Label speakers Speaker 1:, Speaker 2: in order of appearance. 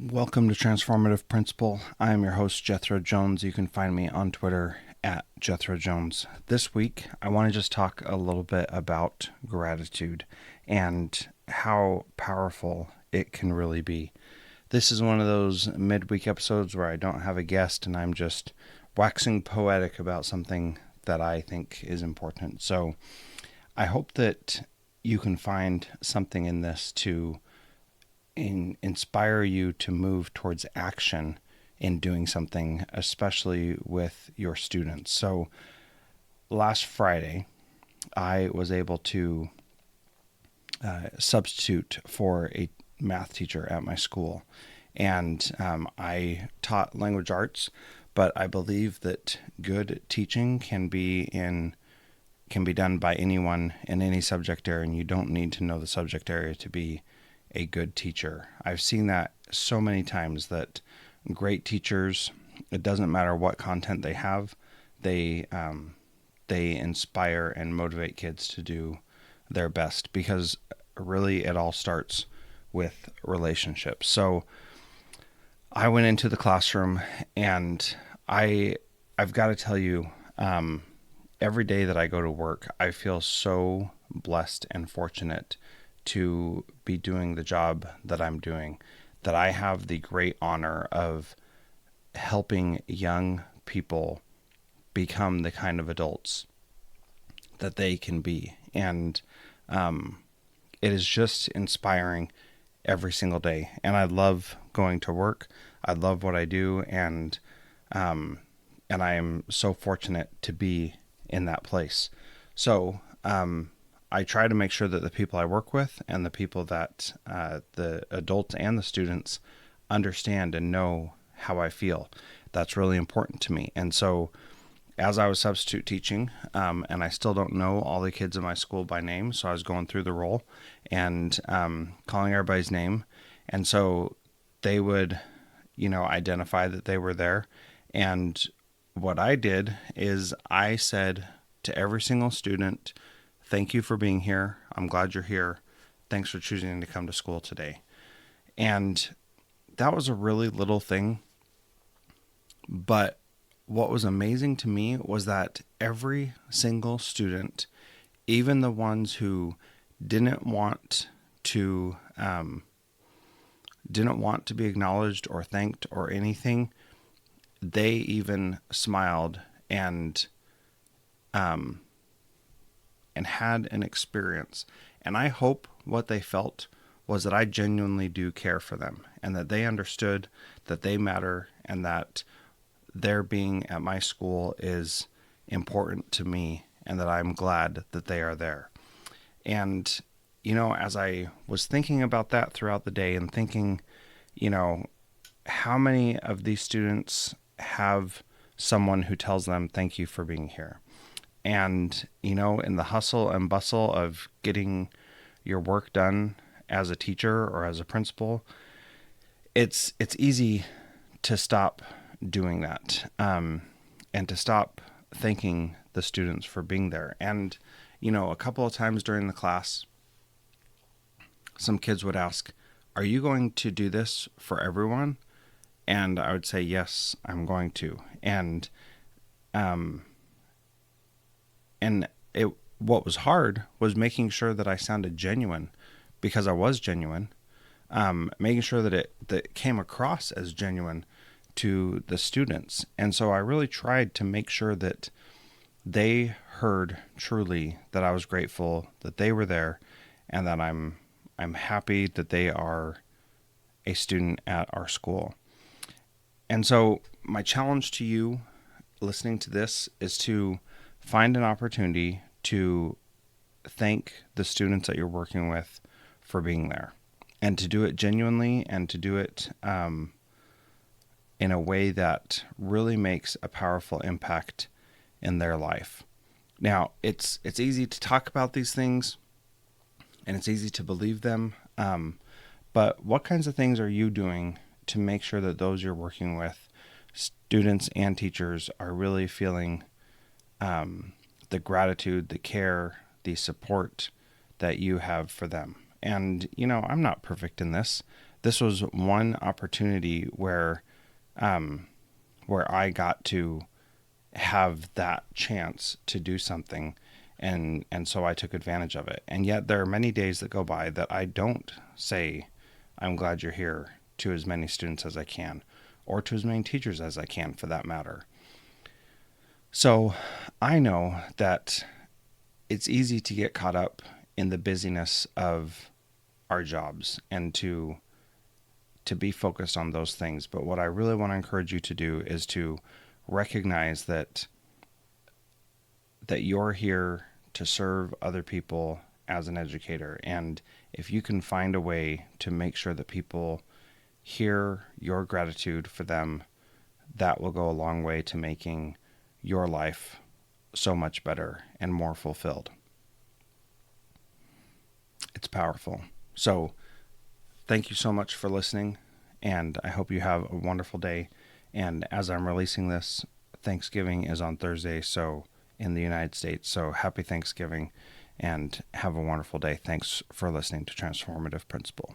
Speaker 1: Welcome to Transformative Principal. I am your host, Jethro Jones. You can find me on Twitter at Jethro Jones. This week, I want to just talk a little bit about gratitude and how powerful it can really be. This is one of those midweek episodes where I don't have a guest and I'm just waxing poetic about something that I think is important. So I hope that you can find something in this to inspire you to move towards action in doing something, especially with your students. So last Friday, I was able to substitute for a math teacher at my school. And I taught language arts, but I believe that good teaching can be done by anyone in any subject area, and you don't need to know the subject area to be a good teacher. I've seen that so many times that great teachers, it doesn't matter what content they have, they inspire and motivate kids to do their best, because really it all starts with relationships. So I went into the classroom and I've got to tell you, every day that I go to work, I feel so blessed and fortunate to be doing the job that I'm doing, that I have the great honor of helping young people become the kind of adults that they can be. And it is just inspiring every single day. And I love going to work. I love what I do. And I am so fortunate to be in that place. So, I try to make sure that the people I work with and the people that the adults and the students understand and know how I feel. That's really important to me. And so as I was substitute teaching, and I still don't know all the kids in my school by name, so I was going through the roll and calling everybody's name. And so they would, identify that they were there. And what I did is I said to every single student, "Thank you for being here. I'm glad you're here. Thanks for choosing to come to school today." And that was a really little thing. But what was amazing to me was that every single student, even the ones who didn't want to be acknowledged or thanked or anything, they even smiled and had an experience. And I hope what they felt was that I genuinely do care for them and that they understood that they matter and that their being at my school is important to me and that I'm glad that they are there. And, as I was thinking about that throughout the day and thinking, how many of these students have someone who tells them, "Thank you for being here." And, in the hustle and bustle of getting your work done as a teacher or as a principal, it's easy to stop doing that, and to stop thanking the students for being there. And, a couple of times during the class, some kids would ask, "Are you going to do this for everyone?" And I would say, "Yes, I'm going to." And what was hard was making sure that I sounded genuine, because I was genuine, making sure that it came across as genuine to the students. And so I really tried to make sure that they heard truly that I was grateful that they were there and that I'm happy that they are a student at our school. And so my challenge to you listening to this is to find an opportunity to thank the students that you're working with for being there, and to do it genuinely and to do it in a way that really makes a powerful impact in their life. Now, it's easy to talk about these things and it's easy to believe them, but what kinds of things are you doing to make sure that those you're working with, students and teachers, are really feeling the gratitude, the care, the support that you have for them? And, I'm not perfect in this. this was one opportunity where I got to have that chance to do something, and so I took advantage of it. And yet there are many days that go by that I don't say I'm glad you're here to as many students as I can, or to as many teachers as I can for that matter. So I know that it's easy to get caught up in the busyness of our jobs and to be focused on those things. But what I really want to encourage you to do is to recognize that you're here to serve other people as an educator. And if you can find a way to make sure that people hear your gratitude for them, that will go a long way to making your life so much better and more fulfilled. It's powerful. So thank you so much for listening, and I hope you have a wonderful day. And as I'm releasing this, Thanksgiving is on Thursday, so in the United States. So happy Thanksgiving and have a wonderful day. Thanks for listening to Transformative Principal.